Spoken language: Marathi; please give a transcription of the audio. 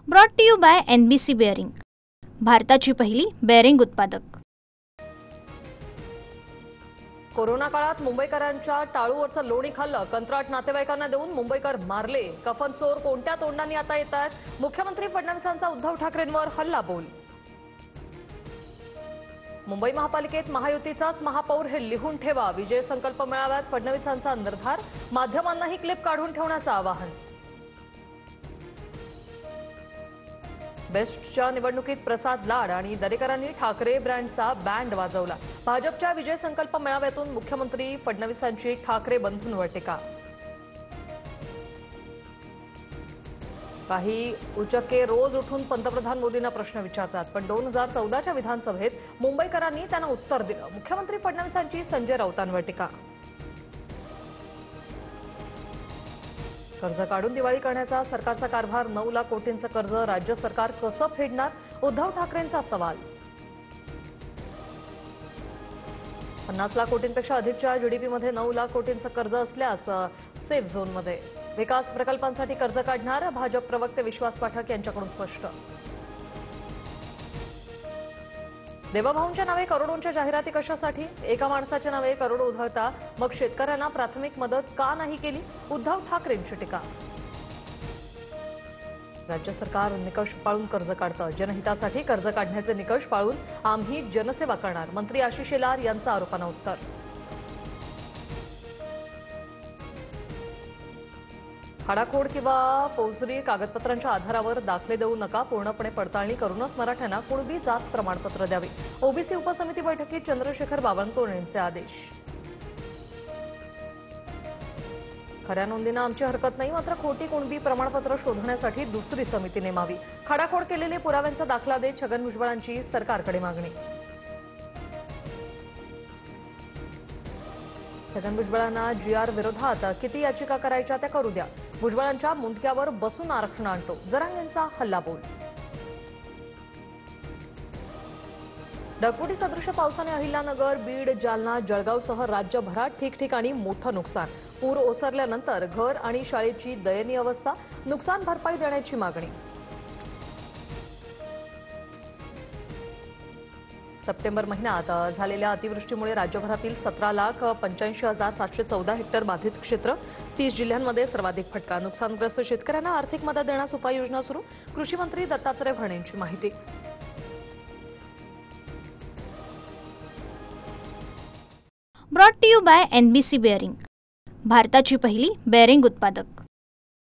Brought to you by NBC bearing, भारताची पहिली बेअरिंग उत्पादक। कोरोना काळात मुंबईकरांच्या टाळूवरचं लोणी खाल्लं, कंत्राट नातेवाईकांना देऊन मुंबईकर मारले। कफन चोर कोणत्या तोंडांनी आता येतात? मुख्यमंत्री फडणवीसांचा उद्धव ठाकरेंवर हल्लाबोल। मुंबई महापालिकेत महायुतीचाच महापौर हे लिहून ठेवा, विजय संकल्प मेळाव्यात फडणवीसांचा निर्धार। माध्यमांनाही क्लिप काढून ठेवण्याचं आवाहन। बेस्टच्या निवडणुकीत प्रसाद लाड आणि दरेकरांनी ठाकरे ब्रँडचा बँड वाजवला। भाजपच्या विजय संकल्प मेळाव्यातून मुख्यमंत्री फडणवीसांची ठाकरे बंधूंवर टीका। काही उचक्के रोज उठून पंतप्रधान मोदींना प्रश्न विचारतात, पण 2014च्या विधानसभेत मुंबईकरांनी त्यांना उत्तर दिलं। मुख्यमंत्री फडणवीसांची संजय राऊतांवर टीका। कर्ज काढून दिवाळी करण्याचा सरकारचा कारभार, 9 लाख कोटींचं कर्ज राज्य सरकार कसं फेडणार? उद्धव ठाकरेंचा सवाल। 50 लाख कोटींपेक्षा अधिकच्या GDPमध्ये 9 लाख कोटींचं कर्ज असल्यास सेफ झोनमध्ये विकास प्रकल्पांसाठी कर्ज काढणार, भाजप प्रवक्ते विश्वास पाठक यांच्याकडून स्पष्ट। देवाभाऊंच्या नावे करोडोंच्या जाहिराती कशासाठी? एका माणसाच्या नावे करोड उधळता, मग शेतकऱ्यांना प्राथमिक मदत का नाही केली? उद्धव ठाकरेंची टीका। राज्य सरकार निकष पाळून कर्ज काढतं, जनहितासाठी कर्ज काढण्याचे निकष पाळून आम्ही जनसेवा करणार, मंत्री आशिष शेलार यांचं आरोपांना उत्तर। खाडाखोड किंवा फौजदारी कागदपत्रांच्या आधारावर दाखले देऊ नका, पूर्णपणे पडताळणी करूनच मराठ्यांना कुणबी जात प्रमाणपत्र द्यावे। ओबीसी उपसमिती बैठकीत चंद्रशेखर बावनकुळे यांचे आदेश। खऱ्या नोंदींना आमची हरकत नाही, मात्र खोटी कुणबी प्रमाणपत्र शोधण्यासाठी दुसरी समिती नेमावी। खाडाखोड केलेले पुराव्यांचा दाखला देत छगन भुजबळांची सरकारकडे मागणी। छगन भुजबळांना GR विरोधात किती याचिका करायच्या त्या करू द्या, भुजबळांच्या मुंडक्यावर बसून आरक्षण आणतो, जरांगेंचा हल्लाबोल। ढगफुटी सदृश पावसाने अहिल्यानगर, बीड, जालना, जळगावसह राज्यभरात ठिकठिकाणी मोठं नुकसान। पूर ओसरल्यानंतर घर आणि शाळेची दयनीय अवस्था, नुकसान भरपाई देण्याची मागणी। सप्टेंबर महिन्यात झालेल्या अतिवृष्टीमुळे राज्यभरातील 17,85,714 हेक्टर बाधित क्षेत्र, 30 जिल्ह्यांमध्ये सर्वाधिक फटका। नुकसानग्रस्त शेतकऱ्यांना आर्थिक मदत देण्यास उपाययोजना सुरू, कृषी मंत्री दत्तात्रय भरणेंची माहिती। Brought to you by NBC bearing, भारताची पहिली बेअरिंग उत्पादक।